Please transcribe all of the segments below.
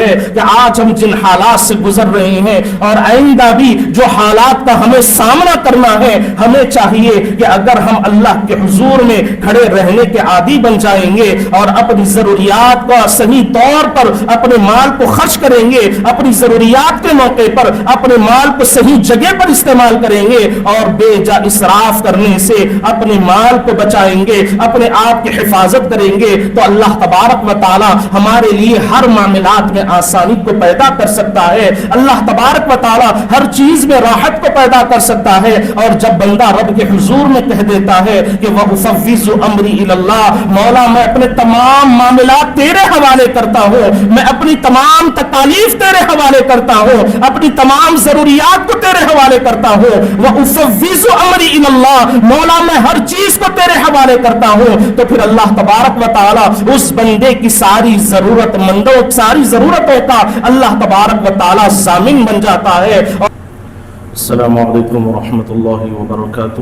ہے کہ آج ہم جن حالات سے گزر رہے ہیں اور آئندہ بھی جو حالات کا ہمیں سامنا کرنا ہے، ہمیں چاہیے کہ اگر ہم اللہ کے حضور میں کھڑے رہنے کے عادی بن جائیں گے اور اپنی ضروریات کا صحیح طور پر اپنے مال کو خرچ کریں گے، اپنی ضروریات کے موقع پر اپنے مال کو صحیح جگہ پر استعمال کریں گے اور بے جا اسراف کرنے سے اپنے مال کو بچائیں گے، اپنے آپ کی حفاظت کریں گے، تو اللہ تبارک و تعالی ہمارے لیے ہر معاملات میں آسانی کو پیدا کر سکتا ہے۔ اللہ تبارک و تعالی ہر چیز میں راحت کو پیدا کر سکتا ہے۔ اور جب بندہ رب کے حضور میں کہہ دیتا ہے کہ وَأُفَوِّضُ أَمْرِي إِلَى اللَّهِ، مولا میں اپنے تمام معاملات تیرے حوالے کرتا ہوں، میں اپنی تمام تکالیف تیرے حوالے کرتا ہوں، اپنی تمام ضروریات کو تیرے حوالے کرتا ہوں، وَأُفَوِّضُ أَمْرِي إِلَى اللَّهِ، مولا میں ہر چیز کو تیرے حوالے کرتا ہوں، تو پھر اللہ تبارک و تعالی اس بندے کی ساری ضرورت مندوں ساری ضرورتوں کا اللہ تبارک و تعالی ضامن بن جاتا ہے۔ السلام علیکم ورحمۃ اللہ وبرکاتہ۔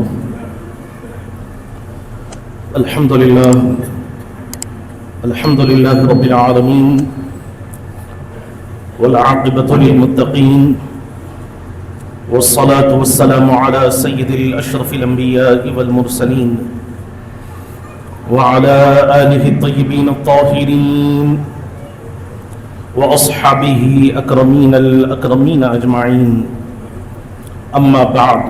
الحمد للہ رب العالمین والعاقبۃ للمتقین والصلاة والسلام على سید الاشرف الانبیاء والمرسلین وعلى آلہ الطیبین الطاہرین واصحابہ اکرمین الاکرمین اجمعین، اما بعد،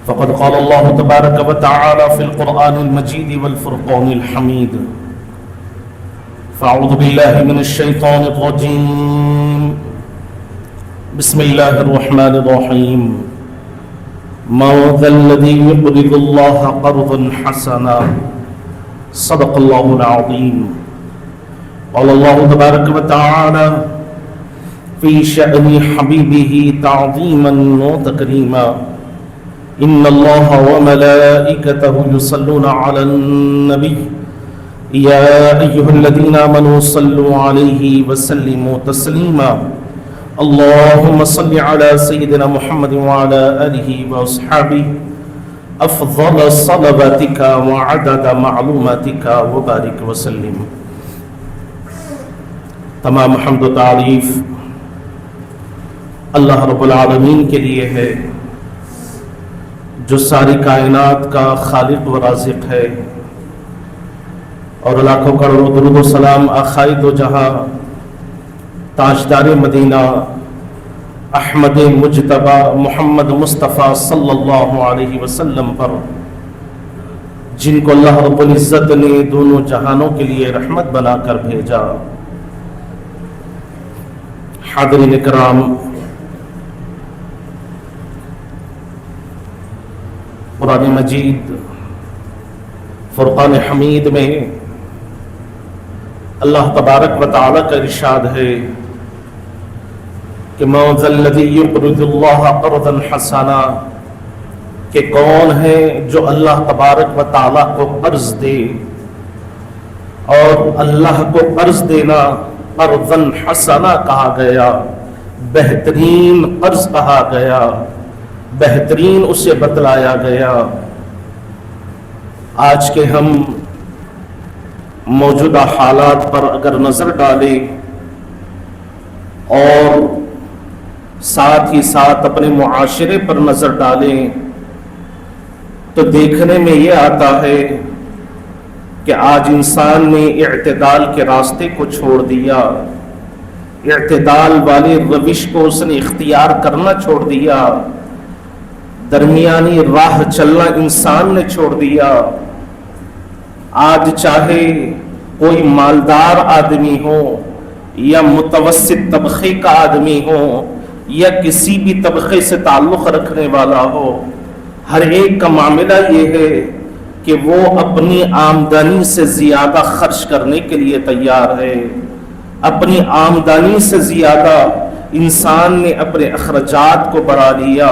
فقد قال اللہ تبارک و تعالی فی القرآن المجید والفرقان الحمید، فاعوذ باللہ من الشیطان الرجیم، بسم اللہ الرحمن الرحیم، من ذا الذی یقرض اللہ قرضا حسنا، صدق اللہ العظیم۔ قال اللہ تبارک و تعالی فی شأن حبیبہ تعظیما و تکریما، ان اللہ وملائکتہ یصلون علی النبی یا ایہا الذین آمنوا صلوا علیہ وسلموا تسلیما، اللہم صل علی سیدنا محمد وعلی آلہ واصحابہ افضل صلواتک وعدد معلوماتک وبارک وسلم۔ تمام حمد و تعریف اللہ رب العالمین کے لیے ہے، جو ساری کائنات کا خالق و رازق ہے، اور لاکھوں کروڑوں درود و سلام آخائے دو جہاں تاجدار مدینہ احمد مجتبی محمد مصطفیٰ صلی اللہ علیہ وسلم پر، جن کو اللہ رب العزت نے دونوں جہانوں کے لیے رحمت بنا کر بھیجا۔ حاضرین کرام، قرآن مجید فرقان حمید میں اللہ تبارک و تعالی کا ارشاد ہے کہ من ذا الذی یقرض اللہ قرضا حسنا، کہ کون ہے جو اللہ تبارک و تعالی کو قرض دے، اور اللہ کو قرض دینا قرضا حسنا کہا گیا، بہترین قرض کہا گیا، بہترین اسے بتلایا گیا۔ آج کے ہم موجودہ حالات پر اگر نظر ڈالیں اور ساتھ ہی ساتھ اپنے معاشرے پر نظر ڈالیں، تو دیکھنے میں یہ آتا ہے کہ آج انسان نے اعتدال کے راستے کو چھوڑ دیا، اعتدال والی روش کو اس نے اختیار کرنا چھوڑ دیا، درمیانی راہ چلنا انسان نے چھوڑ دیا۔ آج چاہے کوئی مالدار آدمی ہو یا متوسط طبقے کا آدمی ہو یا کسی بھی طبقے سے تعلق رکھنے والا ہو، ہر ایک کا معاملہ یہ ہے کہ وہ اپنی آمدنی سے زیادہ خرچ کرنے کے لیے تیار ہے۔ اپنی آمدنی سے زیادہ انسان نے اپنے اخراجات کو بڑھا لیا،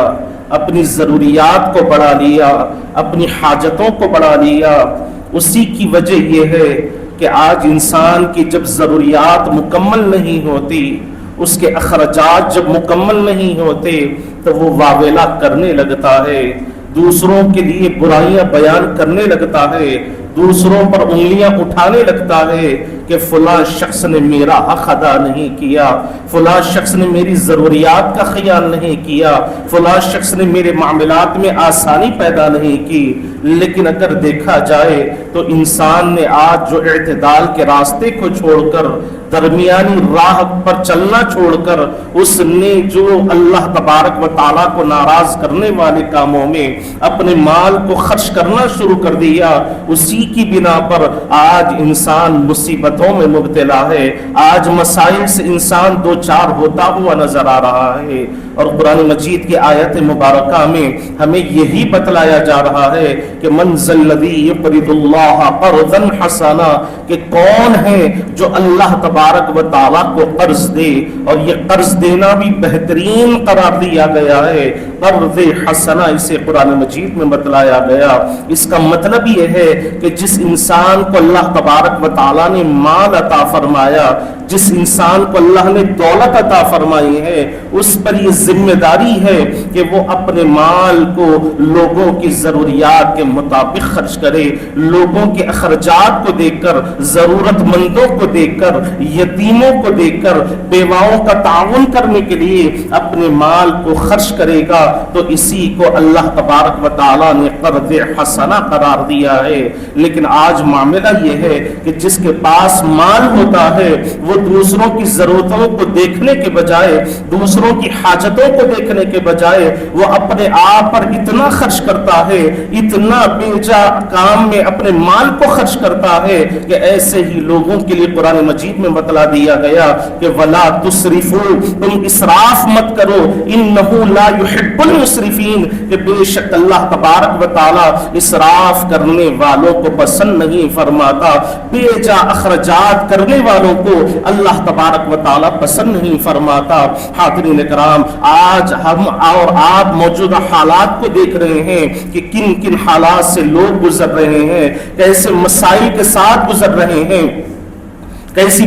اپنی ضروریات کو بڑھا لیا، اپنی حاجتوں کو بڑھا لیا۔ اسی کی وجہ یہ ہے کہ آج انسان کی جب ضروریات مکمل نہیں ہوتی، اس کے اخراجات جب مکمل نہیں ہوتے، تو وہ واویلا کرنے لگتا ہے، دوسروں کے لیے برائیاں بیان کرنے لگتا ہے، دوسروں پر انگلیاں اٹھانے لگتا ہے کہ فلاں شخص نے میرا حق ادا نہیں کیا، فلاں شخص نے میری ضروریات کا خیال نہیں کیا، فلاں شخص نے میرے معاملات میں آسانی پیدا نہیں کی۔ لیکن اگر دیکھا جائے تو انسان نے آج جو اعتدال کے راستے کو چھوڑ کر، درمیانی راہ پر چلنا چھوڑ کر، اس نے جو اللہ تبارک و تعالیٰ کو ناراض کرنے والے کاموں میں اپنے مال کو خرچ کرنا شروع کر دیا، اسی کی بنا پر آج انسان مصیبتوں میں مبتلا ہے، آج مسائل سے انسان دو چار ہوتا ہوا نظر آ رہا ہے۔ اور قرآن مجید کی آیت مبارکہ میں ہمیں یہی بتلایا جا رہا ہے کہ من ذا الذی یقرض اللہ قرضا حسنا، کہ کون ہے جو اللہ تبارک و تعالیٰ کو قرض دے، اور یہ قرض دینا بھی بہترین قرار دیا گیا ہے، قرض حسنا اسے قرآن مجید میں بتلایا گیا۔ اس کا مطلب یہ ہے کہ جس انسان کو اللہ تبارک و تعالیٰ نے مال عطا فرمایا، جس انسان کو اللہ نے دولت عطا فرمائی ہے، اس پر یہ ذمہ داری ہے کہ وہ اپنے مال کو لوگوں کی ضروریات کے مطابق خرچ کرے، لوگوں کے اخراجات کو دیکھ کر، ضرورت مندوں کو دیکھ کر، یتیموں کو دیکھ کر، بیواؤں کا تعاون کرنے کے لیے اپنے مال کو خرچ کرے گا، تو اسی کو اللہ تبارک و تعالیٰ نے قرض حسنہ قرار دیا ہے۔ لیکن آج معاملہ یہ ہے کہ جس کے پاس مال ہوتا ہے وہ دوسروں کی ضرورتوں کو دیکھنے کے بجائے، دوسروں کی حاجتوں کو دیکھنے کے بجائے، وہ اپنے آپ پر اتنا خرچ کرتا ہے، اتنا بے جا کام میں اپنے مال کو خرچ کرتا ہے کہ ایسے ہی لوگوں کے لیے قرآن مجید میں بتلا دیا گیا کہ وَلَا تُسْرِفُوا، تم اسراف مت کرو، إِنَّهُ لَا يُحِبُّ الْمُسْرِفِينَ، کہ بے شک اللہ تبارک و تعالیٰ اسراف کرنے والوں کو پسند نہیں فرماتا، بے جا اخراجات کرنے والوں کو اللہ تبارک و تعالیٰ پسند نہیں فرماتا۔ حاضرین کرام، آج ہم اور آپ موجودہ حالات کو دیکھ رہے ہیں کہ کن کن حالات سے لوگ گزر رہے ہیں، کیسے مسائل کے ساتھ گزر رہے ہیں، کیسی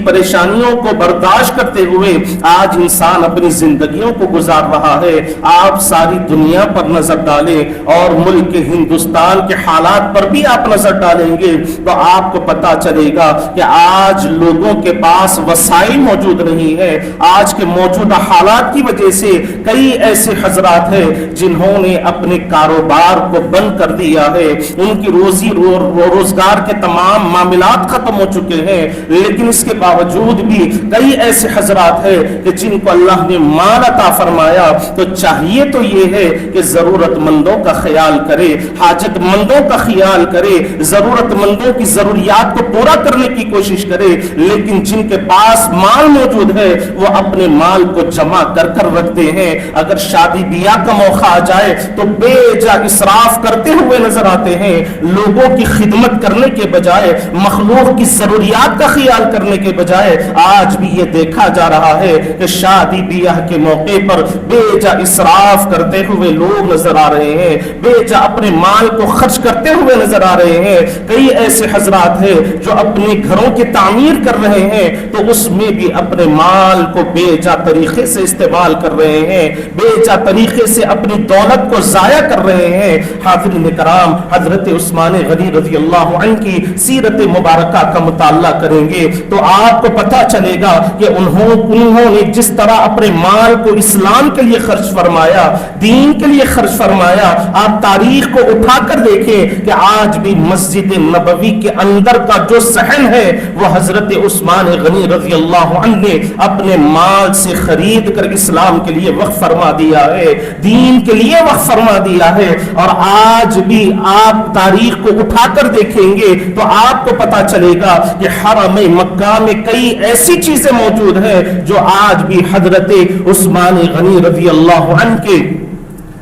پریشانیوں کو برداشت کرتے ہوئے آج انسان اپنی زندگیوں کو گزار رہا ہے۔ آپ ساری دنیا پر نظر ڈالیں اور ملک ہندوستان کے حالات پر بھی آپ نظر ڈالیں گے تو آپ کو پتا چلے گا کہ آج لوگوں کے پاس وسائل موجود نہیں ہے۔ آج کے موجودہ حالات کی وجہ سے کئی ایسے حضرات ہیں جنہوں نے اپنے کاروبار کو بند کر دیا ہے، ان کی روزی روزگار کے تمام معاملات ختم ہو چکے ہیں، لیکن اس کے باوجود بھی کئی ایسے حضرات ہیں کہ جن کو اللہ نے مال عطا فرمایا تو چاہیے تو یہ ہے کہ ضرورت مندوں کا خیال کرے، حاجت مندوں کا خیال کرے، ضرورت مندوں کی ضروریات کو پورا کرنے کی کوشش کرے، لیکن جن کے پاس مال موجود ہے وہ اپنے مال کو جمع کر کر رکھتے ہیں، اگر شادی بیاہ کا موقع آ جائے تو بے جا اسراف کرتے ہوئے نظر آتے ہیں، لوگوں کی خدمت کرنے کے بجائے، مخلوق کی ضروریات کا خیال کرنے کے بجائے آج بھی یہ دیکھا جا رہا ہے کہ شادی بیاہ کے موقع پر بے جا اسراف کرتے ہوئے لوگ نظر آ رہے ہیں، بے جا اپنے مال کو خرچ کرتے ہوئے نظر آ رہے ہیں۔ کئی ایسے حضرات ہیں جو اپنے گھروں کی تعمیر کر رہے ہیں تو اس میں بھی اپنے مال کو بے جا طریقے سے استعمال کر رہے ہیں، بے جا طریقے سے اپنی دولت کو ضائع کر رہے ہیں۔ حاضرین کرام، حضرت عثمان غنی رضی اللہ عنہ کی سیرت مبارکہ کا مطالعہ کریں گے تو آپ کو پتہ چلے گا کہ انہوں نے جس طرح اپنے مال کو اسلام کے لیے خرچ فرمایا، دین کے لیے خرچ فرمایا، آپ تاریخ کو اٹھا کر دیکھیں کہ آج بھی مسجد نبوی کے اندر کا جو صحن ہے وہ حضرت عثمان غنی رضی اللہ عنہ نے اپنے مال سے خرید کر اسلام کے لیے وقف فرما دیا ہے، دین کے لیے وقف فرما دیا ہے۔ اور آج بھی آپ تاریخ کو اٹھا کر دیکھیں گے تو آپ کو پتا چلے گا کہ حرم مکہ میں کئی ایسی چیزیں موجود ہیں جو آج بھی حضرت عثمان غنی رضی اللہ عنہ کے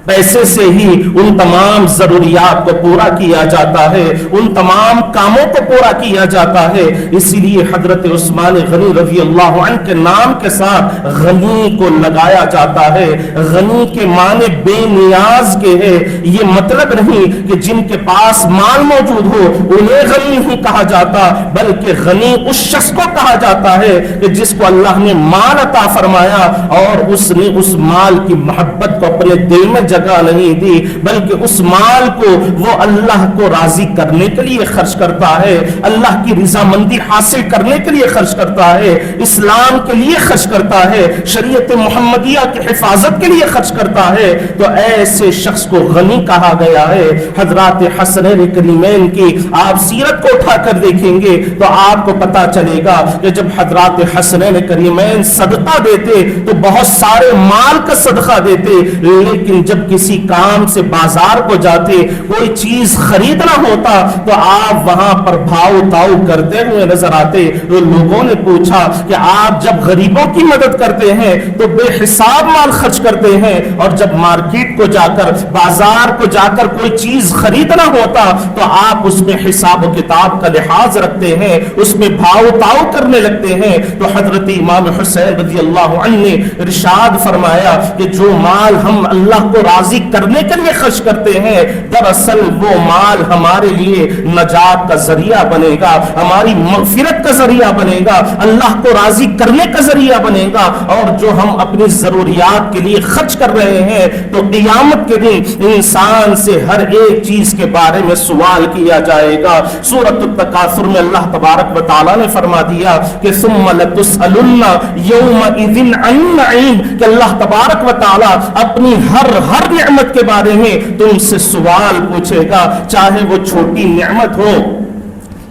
پیسے سے ہی ان تمام ضروریات کو پورا کیا جاتا ہے، ان تمام کاموں کو پورا کیا جاتا ہے۔ اسی لیے حضرت عثمان غنی رضی اللہ عنہ کے نام کے ساتھ غنی کو لگایا جاتا ہے۔ غنی کے معنی بے نیاز کے ہے، یہ مطلب نہیں کہ جن کے پاس مال موجود ہو انہیں غنی نہیں کہا جاتا، بلکہ غنی اس شخص کو کہا جاتا ہے کہ جس کو اللہ نے مال عطا فرمایا اور اس نے اس مال کی محبت کو اپنے دل میں جگہ जगह नहीं दी, बल्कि उस माल को वो अल्लाह को राजी करने के लिए खर्च करता है, अल्लाह की रजामंदी हासिल करने के लिए खर्च करता है, इस्लाम के लिए खर्च करता है, शरीयत मुहम्मदिया की हिफाजत के लिए खर्च करता है, तो ऐसे शख्स को गनी कहा गया है। हजरत हसनैन करीमैन की आप सीरत को उठाकर देखेंगे तो आपको पता चलेगा कि जब हजरत हसनैन करीमैन सदका देते तो बहुत सारे माल का सदका देते, लेकिन जब किसी काम से बाजार को जाते, कोई चीज खरीदना होता तो आप वहां पर भाव ताव करते हुए नजर आते। तो लोगों ने पूछा कि आप जब गरीबों की मदद करते हैं तो बेहिसाब माल खर्च करते हैं, और जब मार्केट को जाकर बाजार को जाकर कोई चीज खरीदना होता तो आप उसमें हिसाब किताब का लिहाज रखते हैं, उसमें भाव ताव करने लगते हैं। तो हजरत इमाम हुसैन रज़ी अल्लाह अन्हु ने इरशाद फरमाया कि जो माल हम अल्लाह को राजी करने के लिए खर्च करते हैं, दरअसल वो माल हमारे लिए नजात का जरिया बनेगा, हमारी मगफिरत का जरिया बनेगा, अल्लाह को राजी करने का जरिया बनेगा। और जो हम अपनी जरूरियात के लिए खर्च कर रहे हैं तो क़यामत के दिन इंसान से हर एक चीज के बारे में सवाल किया जाएगा। सूरत अत-तकासुर में अल्लाह तबारक व तआला ने फरमा दिया कि सुम्मा लतुसअलुन्ना यौमइज़िन अन-नईम, कि अल्लाह तबारक व तआला अपनी हर नेमत के बारे में तुमसे सवाल पूछेगा, चाहे वो छोटी नेमत हो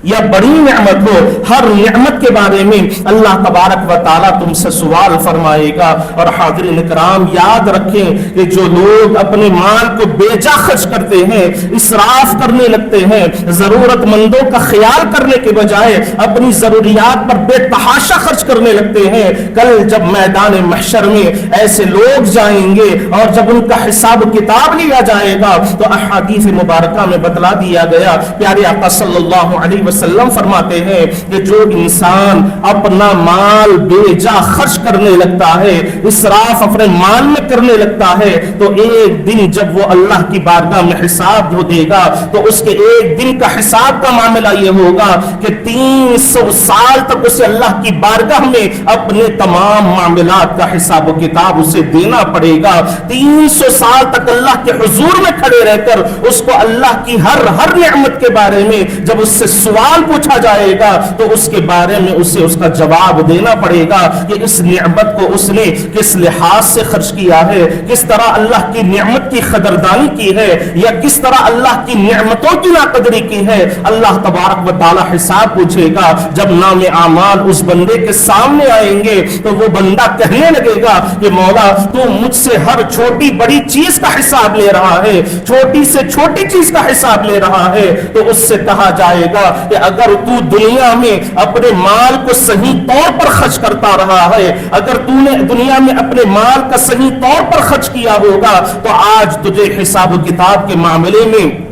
या बड़ी नेमत हो, हर नेमत के बारे में अल्लाह तबारक व तआला तुमसे सवाल फरमाएगा। और हाज़रीन इकराम याद रखें कि जो लोग अपने माल को बेजा खर्च करते हैं, इसराफ करने लगते हैं, जरूरतमंदों का ख्याल करने के बजाय अपनी जरूरियात पर बेतहाशा खर्च करने लगते हैं, कल जब मैदान महशर में ऐसे लोग जाएंगे और जब उनका हिसाब किताब लिया जाएगा तो अहादीस मुबारका में बतला दिया गया, प्यारे आका सल्लल्लाहु अलैहि वसल्लम फरमाते हैं कि जो इंसान अपना माल बेजा खर्च करने लगता है, इसराफ अपने माल में करने लगता है, तो एक दिन जब वो अल्लाह की बारगाह में हिसाब हो देगा तो उसके एक दिन का हिसाब का मामला ये होगा कि 300 साल तक उसे अल्लाह की बारगाह में अपने तमाम मामलात का हिसाब किताब उसे देना पड़ेगा। 300 साल तक अल्लाह के हुजूर में खड़े रहकर उसको अल्लाह की हर नेमत के बारे में जब उससे सवाल पूछा जाएगा तो उसके बारे में उसे उसका जवाब देना पड़ेगा कि इस नेमत को उसने किस लिहाज से खर्च किया है, किस तरह अल्लाह की नेमत की कदरदानी की है, या किस तरह अल्लाह की नेमतों की नाकदरी की है। अल्लाह तबारक व तआला हिसाब पूछेगा। जब नाम आमाल उस बंदे के सामने आएंगे तो वो बंदा कहने लगेगा कि मौला तू मुझसे हर छोटी बड़ी चीज का हिसाब ले रहा है, छोटी से छोटी चीज का हिसाब ले रहा है। तो उससे कहा जाएगा कि अगर तू दुनिया में अपने माल को सही तौर पर खर्च करता रहा है, अगर तूने दुनिया में अपने माल का सही तौर पर खर्च किया होगा तो आज तुझे हिसाब किताब के मामले में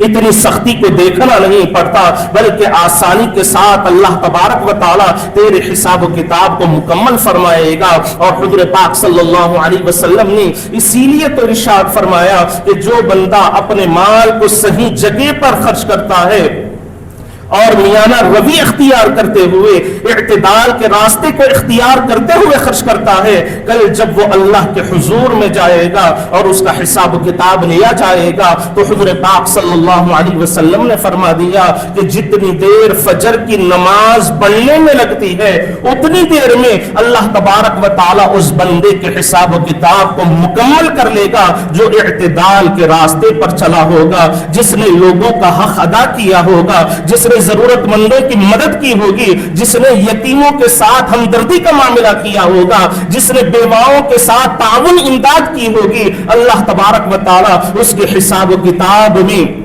इतनी सख्ती को देखना नहीं पड़ता, बल्कि आसानी के साथ अल्लाह तबारक व तआला तेरे हिसाब किताब को मुकम्मल फरमाएगा। और हुज़ूर पाक सल्लल्लाहु अलैहि वसल्लम ने इसीलिए तो इरशाद फरमाया कि जो बंदा अपने माल को सही जगह पर खर्च करता है और मियाना रवि इख्तियार करते हुए इत्तिदाल के रास्ते को इख्तियार करते हुए खर्च करता है, कल जब वो अल्लाह के हुजूर में जाएगा और उसका हिसाब किताब लिया जाएगा तो हुजूर पाक सल्लल्लाहु अलैहि वसल्लम ने फरमा दिया कि जितनी देर फजर की नमाज पढ़ने में लगती है उतनी देर में अल्लाह तबारक व तआला उस बंदे के हिसाब किताब को मुकम्मल कर लेगा जो इत्तिदाल के रास्ते पर चला होगा, जिसने लोगों का हक अदा किया होगा, जिसने जरूरतमंदों की मदद की होगी, जिसने यतीमों के साथ हमदर्दी का मामला किया होगा, जिसने बेवाओं के साथ ताउन इमदाद की होगी। अल्लाह तबारक व तआला उसके हिसाब किताब में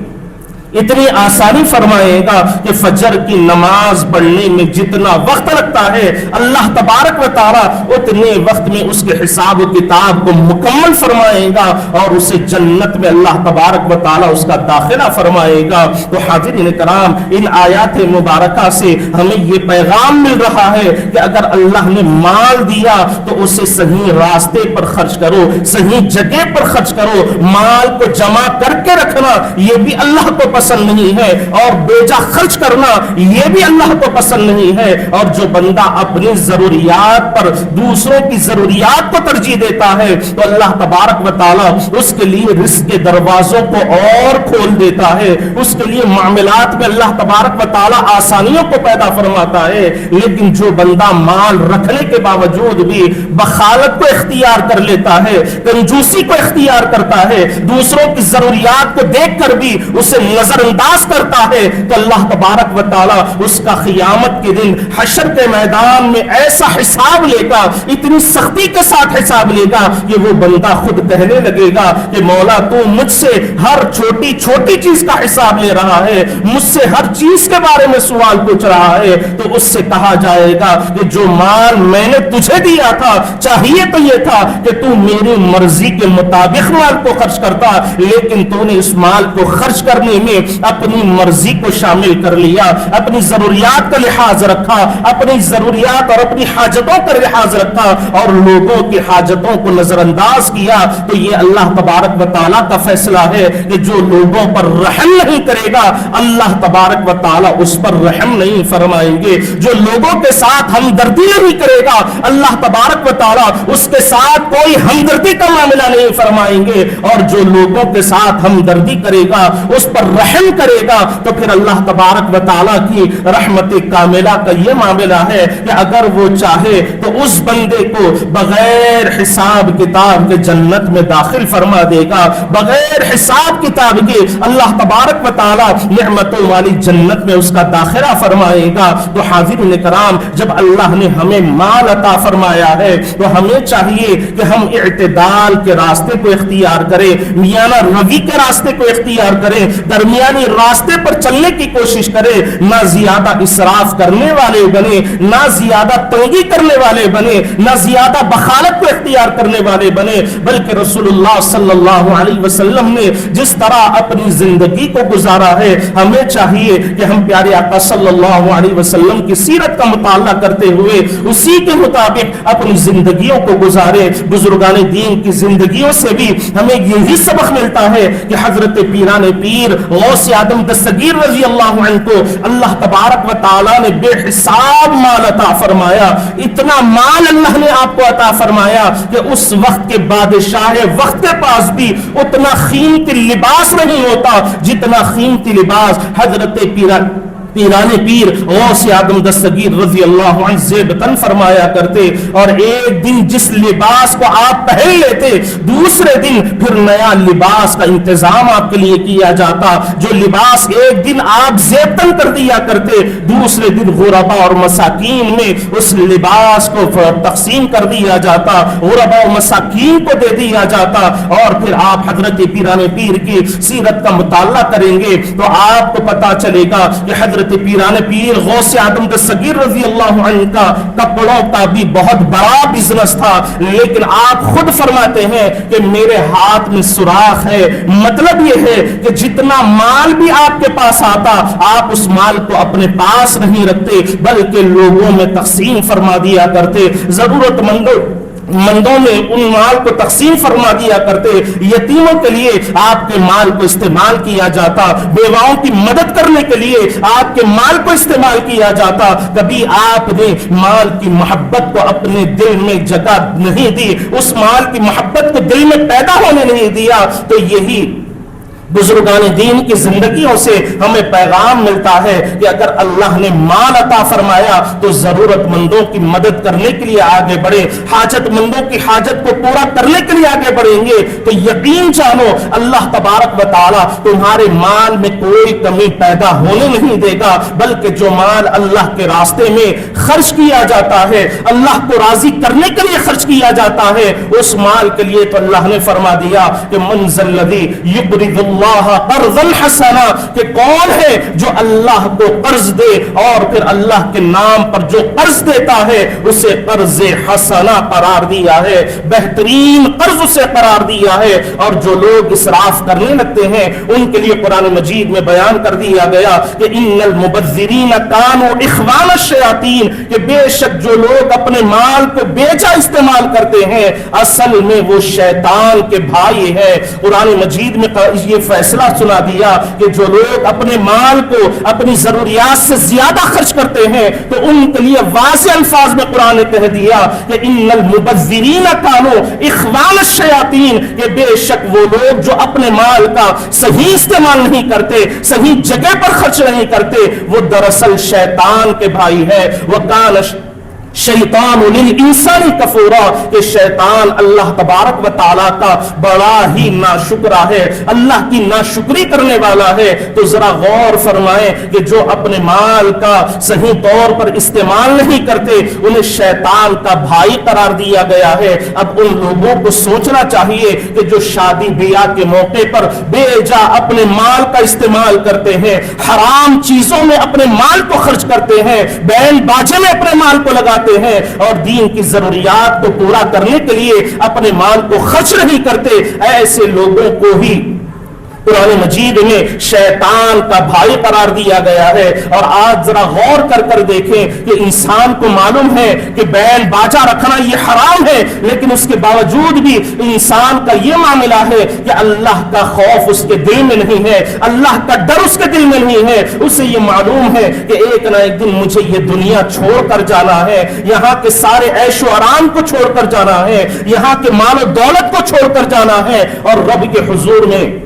इतनी आसानी फरमाएगा कि फजर की नमाज पढ़ने में जितना वक्त लगता है अल्लाह तबारक व तआला उतने वक्त में उसके हिसाब किताब को मुकम्मल फरमाएगा और उसे जन्नत में अल्लाह तबारक व तआला उसका दाखिला फरमाएगा। तो हाज़िरीन कराम, इन आयात मुबारका से हमें ये पैगाम मिल रहा है कि अगर अल्लाह ने माल दिया तो उसे सही रास्ते पर खर्च करो, सही जगह पर खर्च करो। माल को जमा करके रखना ये भी अल्लाह को پسند نہیں ہے، اور بیجا خرچ کرنا یہ بھی اللہ کو پسند نہیں ہے۔ اور جو بندہ اپنی ضروریات پر دوسروں کی ضروریات کو ترجیح دیتا ہے تو اللہ تبارک و تعالی اس کے لیے رزق کے دروازوں کو اور کھول دیتا ہے، اس کے لیے معاملات میں اللہ تبارک و تعالی آسانیوں کو پیدا فرماتا ہے۔ لیکن جو بندہ مال رکھنے کے باوجود بھی بخالت کو اختیار کر لیتا ہے، کنجوسی کو اختیار کرتا ہے، دوسروں کی ضروریات کو دیکھ کر بھی اسے نظر انداز کرتا ہے، تو اللہ تبارک و تعالی اس کا قیامت کے دن حشر کے میدان میں ایسا حساب لے گا، اتنی سختی کے ساتھ حساب لے گا کہ وہ بندہ خود کہنے لگے گا کہ مولا تو مجھ سے ہر چھوٹی چھوٹی چیز کا حساب لے رہا ہے، مجھ سے ہر چیز کے بارے میں سوال پوچھ رہا ہے۔ تو اس سے کہا جائے گا کہ جو مال میں نے تجھے دیا تھا چاہیے تو یہ تھا کہ تو میری مرضی کے مطابق مال کو خرچ کرتا، لیکن تو نے اس مال کو خرچ کرنے میں اپنی مرضی کو شامل کر لیا، اپنی ضروریات کا لحاظ رکھا، اپنی ضروریات اور اپنی حاجتوں کا لحاظ رکھا اور لوگوں کی حاجتوں کو نظر انداز کیا۔ تو یہ اللہ تبارک و تعالیٰ کا فیصلہ ہے کہ جو لوگوں پر رحم نہیں کرے گا اللہ تبارک و تعالیٰ اس پر رحم نہیں فرمائیں گے، جو لوگوں کے ساتھ ہمدردی نہیں کرے گا اللہ تبارک و تعالیٰ اس کے ساتھ کوئی ہمدردی کا معاملہ نہیں فرمائیں گے، اور جو لوگوں کے ساتھ ہمدردی کرے گا اس پر رحم کرے گا تو پھر اللہ تبارک و تعالیٰ کی رحمت کاملہ کا یہ معاملہ ہے کہ اگر وہ چاہے تو اس بندے کو بغیر حساب کتاب کے جنت میں داخل فرما دے گا، بغیر حساب کتاب کے اللہ تبارک و تعالیٰ نعمتوں والی جنت میں اس کا داخلہ فرمائے گا۔ تو حاضرین کرام، جب اللہ نے ہمیں مال عطا فرمایا ہے تو ہمیں چاہیے کہ ہم اعتدال کے راستے کو اختیار کریں، میانہ روی کے راستے کو اختیار کریں، درمیانی راستے پر چلنے کی کوشش کریں، نہ زیادہ اسراف کرنے والے بنے، نہ زیادہ تنگی کرنے والے بنے، نہ زیادہ بخالت کو اختیار کرنے والے بنے، بلکہ رسول اللہ صلی اللہ علیہ وسلم نے جس طرح اپنی زندگی کو گزارا ہے ہمیں چاہیے کہ ہم پیارے آقا صلی اللہ علیہ وسلم کی سیرت کا مطالعہ کرتے ہوئے اسی کے مطابق اپنی زندگیوں کو گزارے۔ بزرگان دین کی زندگیوں سے بھی ہمیں یہی سبق ملتا ہے کہ حضرت پیران پیر غوث اعظم دستگیر رضی اللہ عنہ کو اللہ تبارک و تعالی نے بے حساب مال عطا فرمایا، اتنا مال اللہ نے آپ کو عطا فرمایا کہ اس وقت کے بادشاہ وقت کے پاس بھی اتنا قیمتی لباس نہیں ہوتا جتنا قیمتی لباس حضرت پیران پیر غوث اعظم دستگیر رضی اللہ عنہ زیب تن فرمایا کرتے، اور ایک دن جس لباس کو آپ پہن لیتے دوسرے دن پھر نیا لباس کا انتظام آپ کے لیے کیا جاتا، جو لباس ایک دن آپ زیب تن کر دیا کرتے دوسرے دن غربا اور مساکین میں اس لباس کو تقسیم کر دیا جاتا، غربا اور مساکین کو دے دیا جاتا۔ اور پھر آپ حضرت پیران پیر کی سیرت کا مطالعہ کریں گے تو آپ کو پتا چلے گا کہ حضرت پیران پیر غوث اعظم دستگیر رضی اللہ عنہ کا کپڑوں کا بھی بہت بڑا بزنس تھا، لیکن آپ خود فرماتے ہیں کہ میرے ہاتھ میں سوراخ ہے، مطلب یہ ہے کہ جتنا مال بھی آپ کے پاس آتا آپ اس مال کو اپنے پاس نہیں رکھتے بلکہ لوگوں میں تقسیم فرما دیا کرتے، ضرورت مندوں میں ان مال کو تقسیم فرما دیا کرتے، یتیموں کے لیے آپ کے مال کو استعمال کیا جاتا، بیواؤں کی مدد کرنے کے لیے آپ کے مال کو استعمال کیا جاتا۔ کبھی آپ نے مال کی محبت کو اپنے دل میں جگہ نہیں دی، اس مال کی محبت کو دل میں پیدا ہونے نہیں دیا۔ تو یہی بزرگان دین کی زندگیوں سے ہمیں پیغام ملتا ہے کہ اگر اللہ نے مال عطا فرمایا تو ضرورت مندوں کی مدد کرنے کے لیے آگے بڑھے، حاجت مندوں کی حاجت کو پورا کرنے کے لیے آگے بڑھیں گے تو یقین جانو اللہ تبارک و تعالی تمہارے مال میں کوئی کمی پیدا ہونے نہیں دے گا، بلکہ جو مال اللہ کے راستے میں خرچ کیا جاتا ہے، اللہ کو راضی کرنے کے لیے خرچ کیا جاتا ہے، اس مال کے لیے تو اللہ نے فرما دیا کہ من ذا الذی یقرض اللہ قرضا حسنا، کہ کون ہے جو اللہ کو قرض دے اور پھر اللہ کے نام پر جو قرض دیتا ہے اسے قرض حسنا قرار دیا ہے، بہترین قرض اسے قرار دیا ہے۔ اور جو لوگ اسراف کرنے لگتے ہیں ان کے لیے قرآن مجید میں بیان کر دیا گیا کہ ان المبذرین کانوا اخوان الشیاطین، کہ بے شک جو لوگ اپنے مال کو بیجا استعمال کرتے ہیں اصل میں وہ شیطان کے بھائی ہے۔ قرآن مجید میں یہ फैसला सुना दिया कि जो लोग अपने माल को अपनी जरूरियात से ज्यादा खर्च करते हैं तो उनके लिए वाज़ेह अल्फाज में कुरान ने कह दिया कि इन्नल मुबज़्ज़िरीन कानू इख्वान शयातीन, कि बेशक वो लोग जो अपने माल का सही इस्तेमाल नहीं करते, सही जगह पर खर्च नहीं करते, वो दरअसल शैतान के भाई है। वह कान शैतान लिल इंसानी कफूरा, कि शैतान अल्लाह तबारक व तआला का बड़ा ही नाशुक्रा है, अल्लाह की नाशुक्री करने वाला है। तो जरा गौर फरमाएं कि जो अपने माल का सही तौर पर इस्तेमाल नहीं करते उन्हें शैतान का भाई करार दिया गया है। अब उन लोगों को सोचना चाहिए कि जो शादी ब्याह के मौके पर बेजा अपने माल का इस्तेमाल करते हैं, हराम चीजों में अपने माल को खर्च करते हैं, बैंड बाजे में अपने माल को लगाते हैं और दीन की जरूरियात को पूरा करने के लिए अपने माल को खर्च नहीं करते, ऐसे लोगों को ही कुरान मजीद में शैतान का भाई करार दिया गया है। और आज जरा गौर कर कर देखें कि इंसान को मालूम है कि बैंड बाजा रखना ये हराम है, लेकिन उसके बावजूद भी इंसान का ये मामला है कि अल्लाह का खौफ उसके दिल में नहीं है, अल्लाह का डर उसके दिल में नहीं है। उसे ये मालूम है कि एक ना एक दिन मुझे ये दुनिया छोड़कर जाना है, यहाँ के सारे ऐशो आराम को छोड़कर जाना है, यहाँ के माल और दौलत को छोड़कर जाना है और रब के हुजूर में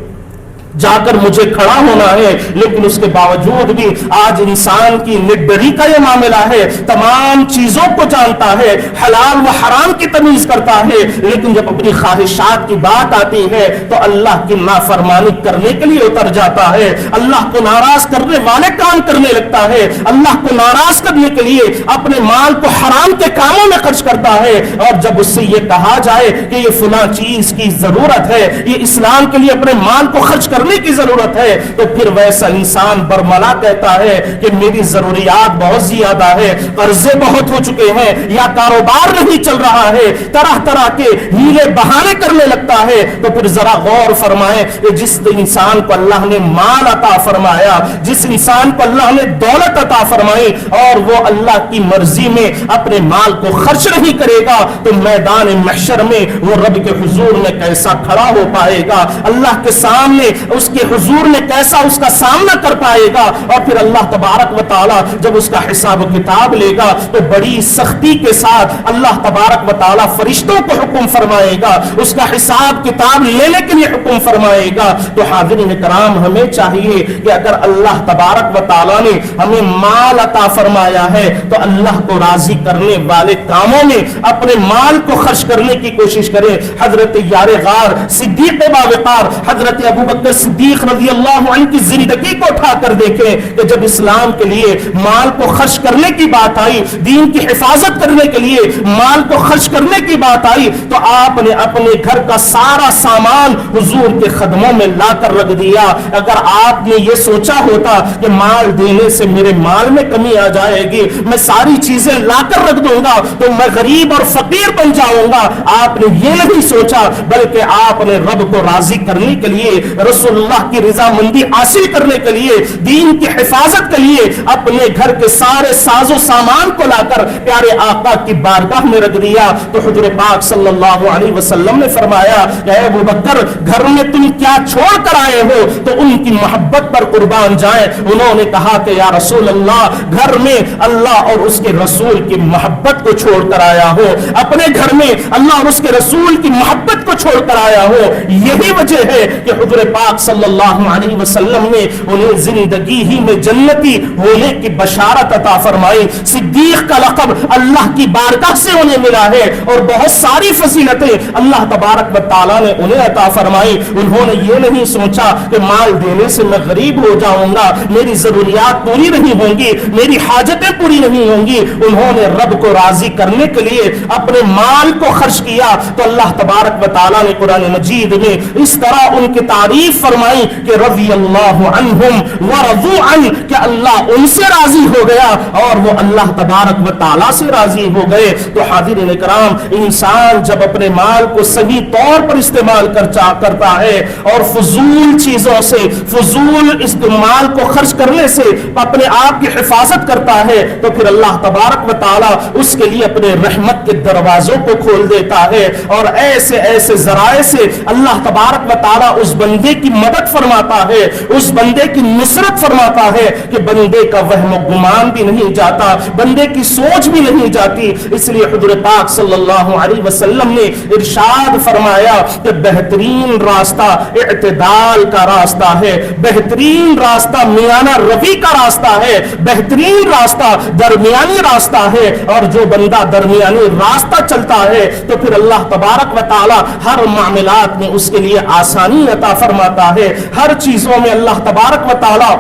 जाकर मुझे खड़ा होना है। लेकिन उसके बावजूद भी आज इंसान की निडरी का यह मामला है, तमाम चीजों को जानता है, हलाल व हराम की तमीज करता है, लेकिन जब अपनी ख्वाहिशात की बात आती है तो अल्लाह की नाफरमानी करने के लिए उतर जाता है, अल्लाह को नाराज करने वाले काम करने लगता है, अल्लाह को नाराज करने के लिए अपने माल को हराम के कामों में खर्च करता है। और जब उससे यह कहा जाए कि ये फला चीज की जरूरत है, ये इस्लाम के लिए अपने माल को खर्च करने की जरूरत है, तो फिर वैसा इंसान बरमला कहता है कि मेरी जरूरियात बहुत ज्यादा है, कर्जे बहुत हो चुके हैं, या कारोबार नहीं चल रहा है, तरह तरह के हीले बहाने करने लगता है। तो फिर जरा गौर फरमाएं कि जिस इंसान को अल्लाह ने माल अता फरमाया, जिस इंसान को अल्लाह ने दौलत अता फरमाई और वो अल्लाह की मर्जी में अपने माल को खर्च नहीं करेगा, तो मैदान महशर में वो रब के हुजूर में कैसा खड़ा हो पाएगा, अल्लाह के सामने उसके हुजूर में कैसा उसका सामना कर पाएगा। और फिर अल्लाह तबारक व तआला जब उसका हिसाब किताब लेगा तो बड़ी सख्ती के साथ अल्लाह तबारक व तआला फरिश्तों को हुक्म फरमाएगा, उसका हिसाब किताब लेने के लिए हुक्म फरमाएगा। तो हाज़िरीन कराम, हमें चाहिए कि अगर अल्लाह तबारक व तआला ने हमें माल अता फरमाया है तो अल्लाह को राजी करने वाले कामों में अपने माल को खर्च करने की कोशिश करें। हजरत यार गार सिद्दीक बावकार हजरत अबू बकर सिद्दीक रज़ी अल्लाहु अन्हु की जिंदगी को उठाकर देखें कि जब इस्लाम के लिए माल को खर्च करने की बात आई, दीन की हिफाजत करने के लिए माल को खर्च करने की बात आई, तो आपने अपने घर का सारा सामान हुजूर के कदमों में लाकर रख दिया। अगर आपने ये सोचा होता कि माल देने से मेरे माल में कमी आ जाएगी, मैं सारी चीजें लाकर रख दूंगा तो मैं गरीब और फकीर बन जाऊंगा, आपने ये नहीं सोचा, बल्कि आपने रब को राजी करने के लिए, रसूलुल्लाह की रजामंदी हासिल करने के लिए, दीन की हिफाजत के लिए अपने घर के सारे साजो सामान को लाकर प्यारे आका की बारगाह में रख दिया। तो हुजूर पाक सल्लल्लाहु अलैहि वसल्लम ने फरमाया, अबू बकर घर में तुम क्या छोड़ कर आए हो, तो उनकी मोहब्बत पर कुर्बान जाए। उन्होंने कहा कि या रसूल अल्लाह, घर में अल्लाह और उसके रसूल की मोहब्बत को छोड़कर आया हो, अपने घर में अल्लाह और उसके रसूल की मोहब्बत को छोड़कर आया हो। यही वजह है कि हुजूर पाक सल्लल्लाहु अलैहि वसल्लम ने उन्हें जिंदगी ही में जन्नती होने की बशारत अता फरमाई। सिद्दीक का लक़ब अल्लाह की बारगाह से उन्हें मिला है और बहुत सारी फजीलतें अल्लाह तबारक व तआला ने उन्हें अता फरमाई। उन्होंने ये नहीं सोचा कि माल देने से मैं गरीब हो जाऊंगा, मेरी जरूरियात पूरी नहीं होंगी, मेरी हाजतें पूरी नहीं होंगी। उन्होंने रब को राजी करने के लिए अपने माल को खर्च किया। तो अल्लाह तबारक व तआला ने कुरान मजीद में इस तरह उनकी तारीफ फरमाई कि रज़ी अल्लाहु अन्हुम व रज़ू अन, कि अल्लाह उनसे राजी हो गया और वो अल्लाह तबारक व तआला से राजी हो गए। तो हाज़िरीन इकराम, इंसान जब अपने माल को सही तौर पर इस्तेमाल करता है और फजूल चीजों से, फजूल इस्तेमाल को खर्च करने से अपने आप की हिफाजत करता है, तो फिर अल्लाह तबारक व तआला उसके लिए अपने रहमत के दरवाजों को खोल देता है और ऐसे ऐसे जराए से अल्लाह तबारक व तआला उस बंदे की मदद फरमाता है, उस बंदे की नुसरत फरमाता है कि बंदे का वहम गुमान भी नहीं जाता, बंदे की सोच भी नहीं जाती। इसलिए हुजूर पाक सल्लल्लाहु अलैहि वसल्लम ने इरशाद फरमाया कि बेहतरीन रास्ता इत्तिदाल का रास्ता है, बेहतरीन रास्ता मियाना रवी का रास्ता है, बेहतरीन रास्ता दरमियानी रास्ता है। और जो बंदा दरमियानी रास्ता चलता है तो फिर अल्लाह तबारक व तआला हर मामलात में उसके लिए आसानी अता फरमाता है, हर चीजों में अल्लाह तबारक व तआला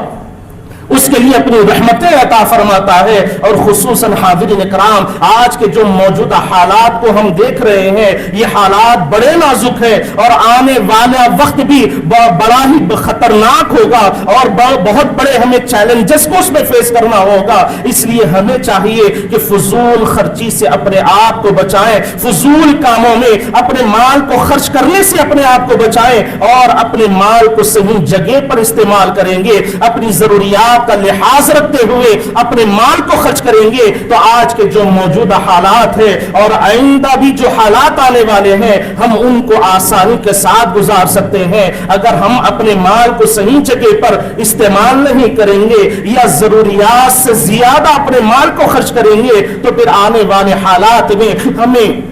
उसके लिए अपनी रहमतें अता फरमाता है। और खुसूसन हाज़िरीन इकराम, आज के जो मौजूदा हालात को हम देख रहे हैं, ये हालात बड़े नाजुक है और आने वाला वक्त भी बड़ा ही खतरनाक होगा और बहुत बड़े हमें चैलेंजेस को उसमें फेस करना होगा। इसलिए हमें चाहिए कि फजूल खर्ची से अपने आप को बचाएं, फजूल कामों में अपने माल को खर्च करने से अपने आप को बचाएं और अपने माल को सही जगह पर इस्तेमाल करेंगे, अपनी जरूरियात का लिहाज रखते हुए अपने माल को खर्च करेंगे तो आज के जो मौजूदा हालात है और आइंदा भी जो हालात आने वाले हैं हम उनको आसानी के साथ गुजार सकते हैं। अगर हम अपने माल को सही जगह पर इस्तेमाल नहीं करेंगे या जरूरियात से ज्यादा अपने माल को खर्च करेंगे तो फिर आने वाले हालात में हमें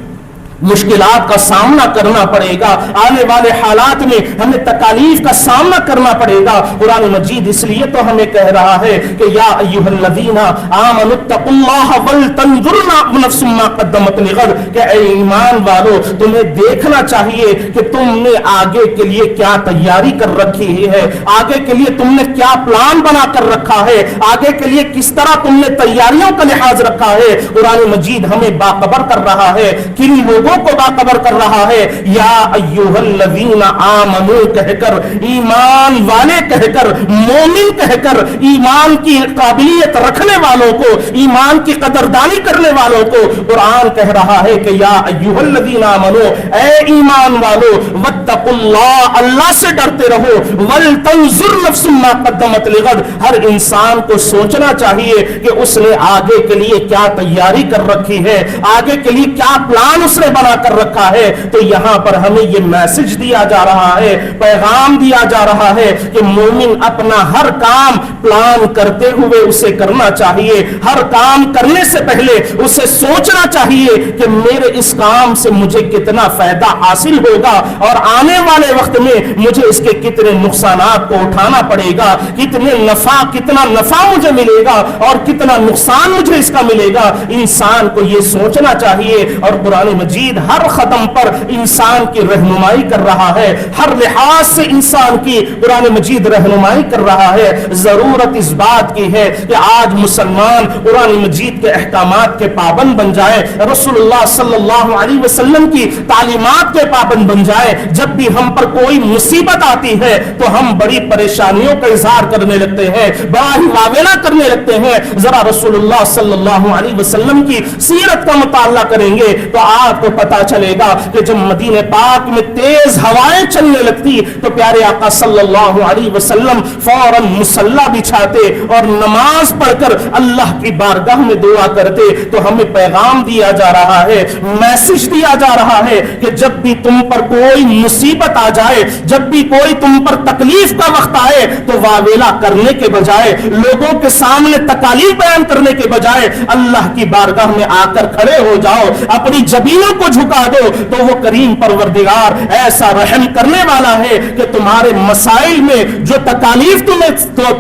मुश्किलात का सामना करना पड़ेगा, आने वाले हालात में हमें तकालीफ का सामना करना पड़ेगा। कुरान मजीद इसलिए तो हमें कह रहा है कि या अय्युहल्लज़ीना आमनुत्तकुल्लाह वल तंजुर नफ्सुम मा क़द्दमत लिग़द, कि ऐ ईमान वालों तुम्हें देखना चाहिए कि तुमने आगे के लिए क्या तैयारी कर रखी है, आगे के लिए तुमने क्या प्लान बना कर रखा है, आगे के लिए किस तरह तुमने तैयारियों का लिहाज रखा है। कुरान मजीद हमें बाखबर कर रहा है, किन लोगों को बाखबर कर रहा है, या अय्युहल्लज़ीना आमनू कहकर, ईमान वाले कहकर, मोमिन कहकर, ईमान की काबिलियत रखने वालों को, ईमान की कदरदानी करने वालों को कुरान कह रहा है कि या अय्युहल्लज़ीना आमनू, ऐ ईमान वालों, वत्तकुल्लाह, अल्लाह से डरते रहो, वल तंजुर नफ्सुम मा क़द्दमत लिग़द, हर इंसान को सोचना चाहिए कि उसने आगे के लिए क्या तैयारी कर रखी है, आगे के लिए क्या प्लान उसने बना कर रखा है। तो यहां पर हमें यह मैसेज दिया जा रहा है, पैगाम दिया जा रहा है कि मोमिन अपना हर काम प्लान करते हुए उसे करना चाहिए, हर काम करने से पहले उसे सोचना चाहिए कि मेरे इस काम से मुझे कितना फायदा हासिल होगा और आने वाले वक्त में मुझे इसके कितने नुकसानात को उठाना पड़ेगा, कितना नफा मुझे मिलेगा और कितना नुकसान मुझे इसका मिलेगा। इंसान को यह सोचना चाहिए और कुरान मजीद हर कदम पर इंसान की रहनुमाई कर रहा है, हर लिहाज से इंसान की कुरान मजीद रहनुमाई कर रहा है। जरूरत इस बात की है कि आज मुसलमान कुरान मजीद के अहकामात के पाबंद बन जाए, रसूलुल्लाह सल्लल्लाहु अलैहि वसल्लम की तालीमात के पाबंद बन जाए। जब भी हम पर कोई मुसीबत आती है तो हम बड़ी परेशानियों का इजहार करने लगते हैं, बड़ा ही वावेला करने लगते हैं। जरा रसूलुल्लाह सल्लल्लाहु अलैहि वसल्लम की सीरत का मुताला करेंगे तो आपको पता चलेगा कि जब मदीने पाक में तेज हवाएं चलने लगती तो प्यारे आका सल्लल्लाहु अलैहि वसल्लम फौरन मुसल्ला बिछाते और नमाज पढ़कर अल्लाह की बारगाह में दुआ करते। तो हमें पैगाम दिया जा रहा है, मैसेज दिया जा रहा है कि जब भी तुम पर कोई मुसीबत आ जाए, जब भी कोई तुम पर तकलीफ का वक्त आए तो वावेला करने के बजाय, लोगों के सामने तकालीफ बयान करने के बजाय अल्लाह की बारगाह में आकर खड़े हो जाओ, अपनी जबीनों को झुका दो। तो वो करीम परवरदिगार ऐसा रहम करने वाला है कि तुम्हारे मसाइल में जो तकालीफ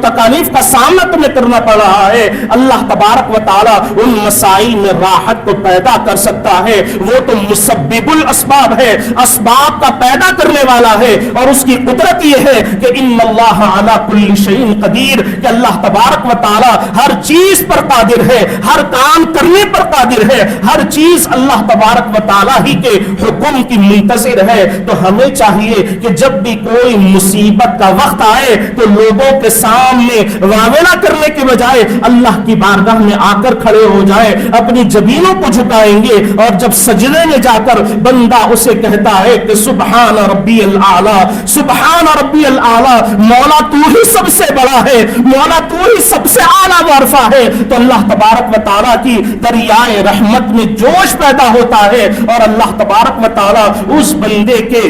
तकालीफ का सामना तुम्हें करना पड़ रहा है, अल्लाह तबारक व तआला उन मसाइल में राहत को पैदा कर सकता है। वो तो मुसब्बिबुल अस्बाब है, अस्बाब का पैदा करने वाला है। और उसकी कुदरत यह है कि इन्नल्लाह अला कुल्ली शैइन कदीर, कि अल्लाह तबारक व तआला हर चीज पर कादिर है, हर काम करने पर कादिर है, हर चीज अल्लाह तबारक व तआला ही के हुक्म की मुंतज़िर है। तो हमें चाहिए कि जब भी कोई मुसीबत का वक्त आए तो लोगों के सामने वावेला करने के बजाय अल्लाह की बारगाह में आकर खड़े हो जाए, अपनी जबीनों को झुकाएंगे और जब सजदे में जाकर बंदा उसे कहता है कि सुबहान रब्बियल आला, सुबहान रब्बियल आला, मौला तू ही सबसे बड़ा है, मौला तू ही सबसे आला वारफा है, तो अल्लाह तबारक व तआला की दरियाए रहमत में जोश पैदा होता है और अल्लाह तबारक व तआला उस बंदे के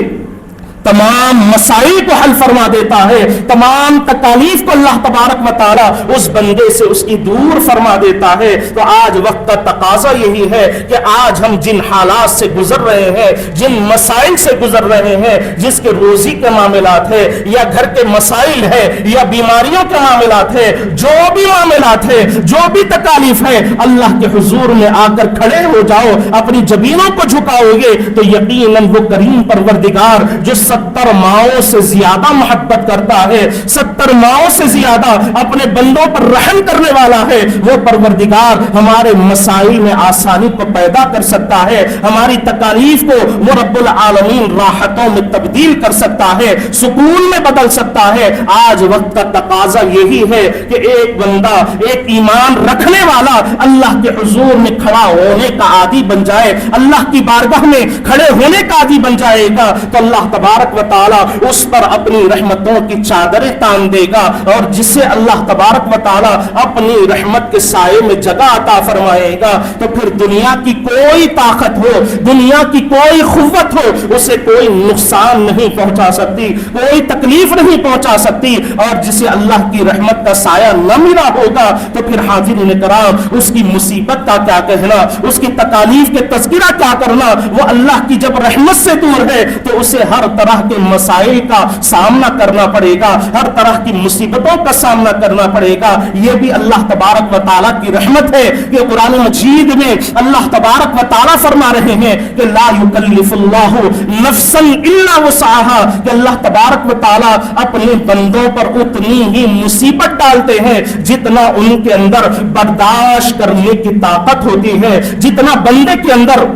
तमाम मसाइल को हल फरमा देता है, तमाम तकालीफ को अल्लाह तबारक व तआला उस बंदे से उसकी दूर फरमा देता है। तो आज वक्त का तकाजा यही है कि आज हम जिन हालात से गुजर रहे हैं, जिन मसाइल से गुजर रहे हैं, जिसके रोजी के मामलात है या घर के मसाइल है या बीमारियों के मामलात है, जो भी मामलात है, जो भी तकालीफ है, अल्लाह के हुजूर में आकर खड़े हो जाओ, अपनी जबीनों को झुकाओगे तो यकीनन वो करीम परवरदिगार जो 70 माओं से ज्यादा मोहब्बत करता है, 70 माओं से ज्यादा अपने बंदों पर रहम करने वाला है, वो परवरदिगार हमारे मसाइल में आसानी को पैदा कर सकता है, हमारी तकालीफ को वो रब्बुल आलमीन राहतों में तब्दील कर सकता है, सुकून में बदल सकता है। आज वक्त का तकाजा यही है कि एक बंदा, एक ईमान रखने वाला अल्लाह के हुजूर में खड़ा होने का आदी बन जाए, अल्लाह की बारगाह में खड़े होने का आदी बन जाएगा तो अल्लाह तबारक व तआला उस पर अपनी रहमतों की चादरें तान देगा, और जिसे अल्लाह तबारक व तआला अपनी रहमत के साये में जगह अता फरमाएगा तो फिर दुनिया की कोई ताकत हो, दुनिया की कोई खुव्वत हो, उसे कोई नुकसान नहीं पहुंचा सकती, कोई तकलीफ नहीं पहुंचा सकती। और जिसे अल्लाह की रहमत का साया न मिला होगा तो फिर हाजिरीन कराम उसकी मुसीबत का क्या कहना, उसकी तकालीफ के तज़किरा क्या करना। वो अल्लाह की जब रहमत से दूर है तो उसे हर तरह के मसाइल का सामना करना पड़ेगा, हर तरह की मुसीबतों का सामना करना पड़ेगा। यह भी अल्लाह तबारक व तआला की रहमत है कि कुरान मजीद में अल्लाह तबारक व तआला फरमा रहे हैं कि ला युकल्लिफुल्लाहु नफ्सन इल्ला वुसअहा, कि अल्लाह तबारक व तआला अपने बंदों पर उतनी ही मुसीबत डालते हैं जितना उनके अंदर बर्दाश्त करने की ताकत होती है, जितना बंदे के अंदर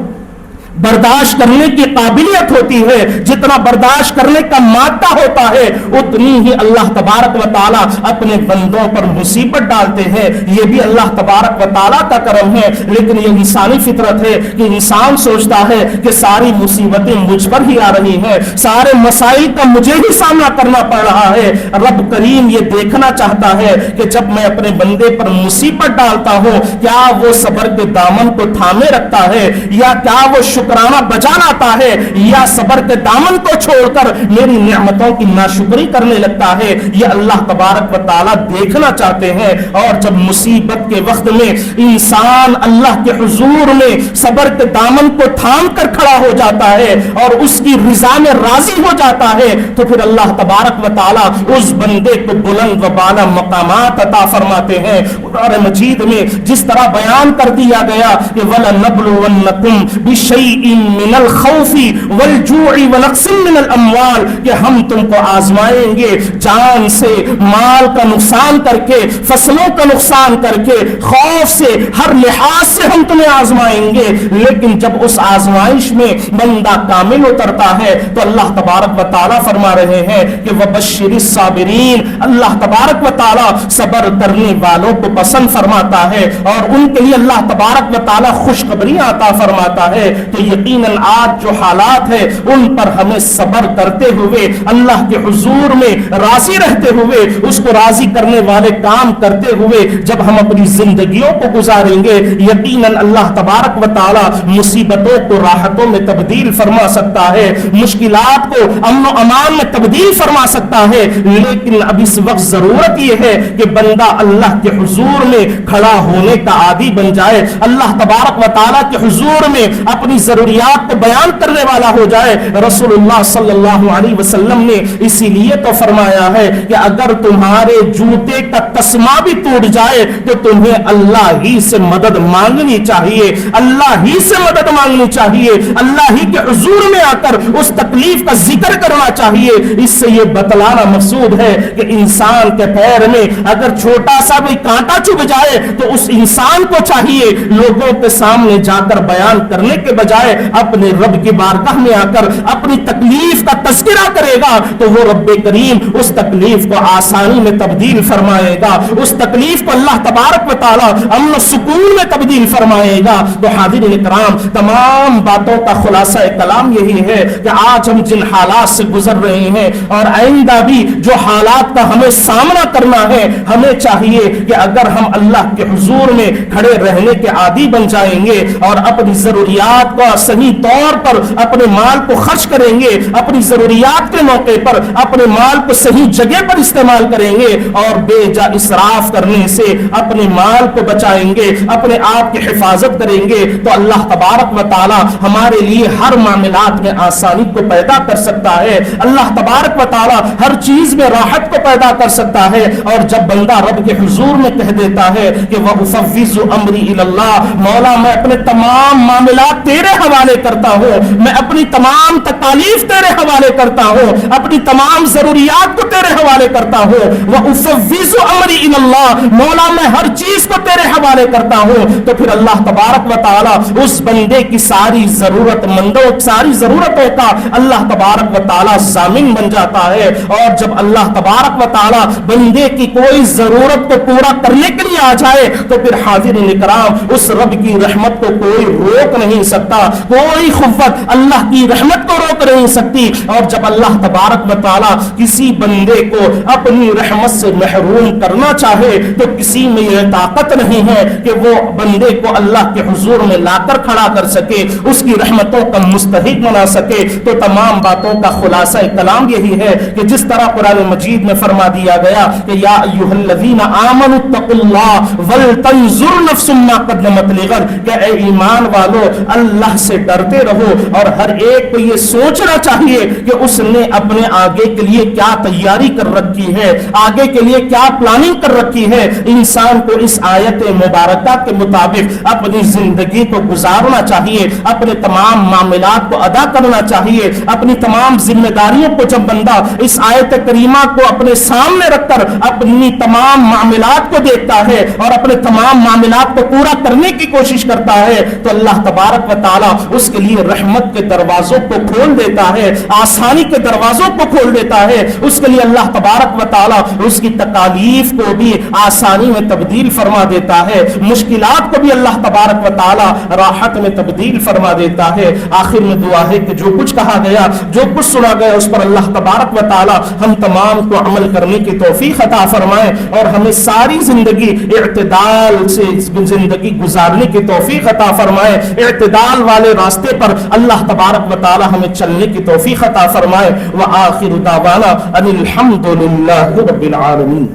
बर्दाश्त करने की काबिलियत होती है, जितना बर्दाश्त करने का मादा होता है, उतनी ही अल्लाह तबारक व तआला अपने बंदों पर मुसीबत डालते हैं। यह भी अल्लाह तबारक व तआला का करम है। लेकिन यह इंसानी फितरत है कि इंसान सोचता है कि सारी मुसीबतें मुझ पर ही आ रही हैं, सारे मसाइल का मुझे ही सामना करना पड़ रहा है। रब करीम ये देखना चाहता है कि जब मैं अपने बंदे पर मुसीबत डालता हूं, क्या वो सब्र के दामन को थामे रखता है, या क्या वो शुक्राना बजा लाता है, या सब्र के दामन को छोड़कर मेरी नेमतों की नाशुक्री करने लगता है। यह अल्लाह तबारक व तआला देखना चाहते हैं। और जब मुसीबत के वक्त में इंसान अल्लाह के हुजूर में सब्र के दामन को थाम कर खड़ा हो जाता है और उसकी रिजा में राजी हो जाता है तो फिर अल्लाह तबारक व तआला उस बंदे को बुलंद व बाला मकामात अता फरमाते हैं। कुरान मजीद में जिस तरह बयान कर दिया गया कि वला नब्लुवन्नकुम बिशैइन मिनल खौफी वल जू'i व नक्सिन मिनल अमवाल, कि हम तुमको आजमाएंगे जान से, माल का नुकसान करके, फसलों का नुकसान करके, खौफ से, हर लिहाज से हम तुम्हें आजमाएंगे। लेकिन जब उस आजमाइश में बंदा कामिल उतरता है तो अल्लाह तबारक व तआला फरमा रहे हैं कि वबश्शिरिस साबिरीन, अल्लाह तबारक व तआला सब्र करने वालों को पसंद फरमाता है और उनके लिए अल्लाह तबारक व तआला खुशखबरी अता फरमाता है। तो यकीनन आज जो हालात है उन पर हमें सब्र करते हुए, अल्लाह के हुजूर में राजी रहते हुए, उसको राजी करने वाले काम करते हुए जब हम अपनी जिंदगियों को गुजारेंगे, यकीनन अल्लाह तबारक व तआला मुसीबतों को राहतों में तब्दील फरमा सकता है, मुश्किलात को अमन व अमान में तब्दील फरमा सकता है। लेकिन अब इस वक्त जरूरत यह है कि बंदा अल्लाह के हुजूर में खड़ा होने का आदी बन जाए, अल्लाह तबारक व तआला के हुजूर में अपनी जरूरियात को बयान करने वाला हो जाए। रसूलुल्लाह सल्लल्लाहु अलैहि वसल्लम ने इसीलिए तो फरमाया है कि अगर तुम्हारे जूते का तस्मा भी टूट जाए तो तुम्हें अल्लाह ही से मदद मांगनी चाहिए, अल्लाह ही से मदद मांगनी चाहिए, अल्लाह ही के हुजूर में आकर उस तकलीफ का जिक्र करना चाहिए। इससे ये बतलाना मकसूद है कि इंसान के पैर में अगर छोटा सा भी कांटा चुभ जाए तो उस इंसान को चाहिए लोगों के सामने जाकर बयान करने के बजाय अपने रब की बारगाह में आकर अपनी तकलीफ का तज़किरा करेगा तो वो रब करीम उस तकलीफ को आसानी में तब्दील फरमाएगा, उस तकलीफ को अल्लाह तबारक व तआला अमन सुकून में तब्दील फरमाएगा। तो हाज़िरीन इकराम, तमाम बातों का खुलासा कलाम यही है कि आज हम जिन हालात से गुजर रहे हैं और आइंदा भी जो हालात का हमें सामना करना है, हमें चाहिए कि अगर हम अल्लाह के हुजूर में खड़े रहने के आदी बन जाएंगे और अपनी जरूरियात को صحیح طور پر اپنے مال کو خرچ کریں گے, اپنی ضروریات کے موقع پر اپنے مال کو صحیح جگہ پر استعمال کریں گے اور بے جا اسراف کرنے سے اپنے مال کو بچائیں گے, اپنے آپ کی حفاظت کریں گے, تو اللہ تبارک و تعالی ہمارے لیے ہر معاملات میں آسانی کو پیدا کر سکتا ہے. اللہ تبارک و تعالی ہر چیز میں راحت کو پیدا کر سکتا ہے. اور جب بندہ رب کے حضور میں کہہ دیتا ہے کہ وَأُفَوِّضُ أَمْرِي إِلَى اللَّهِ, مولا میں اپنے تمام معاملات تیرے حوالے کرتا ہوں, میں اپنی تمام تکالیف تیرے حوالے کرتا ہوں, اپنی تمام ضروریات کو تیرے حوالے کرتا ہوں, وَأُفَوِّضُ أَمْرِي إِلَى اللَّهِ, مولا میں ہر چیز کو تیرے حوالے کرتا ہوں, تو پھر اللہ تبارک و تعالی اس بندے کی ساری ضرورت مندوں, ساری ضرورتوں کا اللہ تبارک و تعالی ضامن بن جاتا ہے. اور جب اللہ تبارک و تعالی بندے کی کوئی ضرورت کو پورا کرنے کے لیے آ جائے تو پھر حاضرین اکرام اس رب کی رحمت کو کوئی روک نہیں سکتا, کوئی قوت اللہ کی رحمت کو روک نہیں سکتی. اور جب اللہ تبارک و تعالی کسی بندے کو اپنی رحمت سے محروم کرنا چاہے تو کسی میں یہ طاقت نہیں ہے کہ وہ بندے کو اللہ کے حضور میں لا کر کھڑا کر سکے, اس کی رحمتوں کا مستحق بنا سکے. تو تمام باتوں کا خلاصہ کلام یہی ہے کہ جس طرح قرآن مجید میں فرما دیا گیا کہ یا ایھا الذین آمنوا اتقوا اللہ ولتنظر نفس ما قدمت لغد, کہ اے ایمان والو اللہ سے ڈرتے رہو اور ہر ایک کو یہ سوچنا چاہیے کہ اس نے اپنے آگے کے لیے کیا تیاری کر رکھی ہے, آگے کے لیے کیا پلاننگ کر رکھی ہے. انسان کو اس آیت مبارکہ کے مطابق اپنی زندگی کو گزارنا چاہیے, اپنے تمام معاملات کو ادا کرنا چاہیے, اپنی تمام ذمہ داریوں کو جب بندہ اس آیت کریمہ کو اپنے سامنے رکھ کر اپنی تمام معاملات کو دیکھتا ہے اور اپنے تمام معاملات کو پورا کرنے کی کوشش کرتا ہے تو اللہ تبارک و تعالی اس کے لیے رحمت کے دروازوں کو کھول دیتا ہے, آسانی کے دروازوں کو کھول دیتا ہے. اس کے لیے اللہ تبارک و تعالی اس کی تکالیف کو بھی آسانی میں تبدیل فرما دیتا ہے, مشکلات کو بھی اللہ تبارک و تعالی راحت میں تبدیل فرما دیتا ہے. آخر میں دعا ہے کہ جو کچھ کہا گیا, جو کچھ سنا گیا, اس پر اللہ تبارک و تعالی ہم تمام کو عمل کرنے کی توفیق عطا فرمائے اور ہمیں ساری زندگی اعتدال سے زندگی گزارنے کی توفیق عطا فرمائے. اعتدال والے راستے پر اللہ تبارک و تعالی ہمیں چلنے کی توفیق عطا فرمائے. وآخر دعوانا ان الحمد للہ رب العالمین.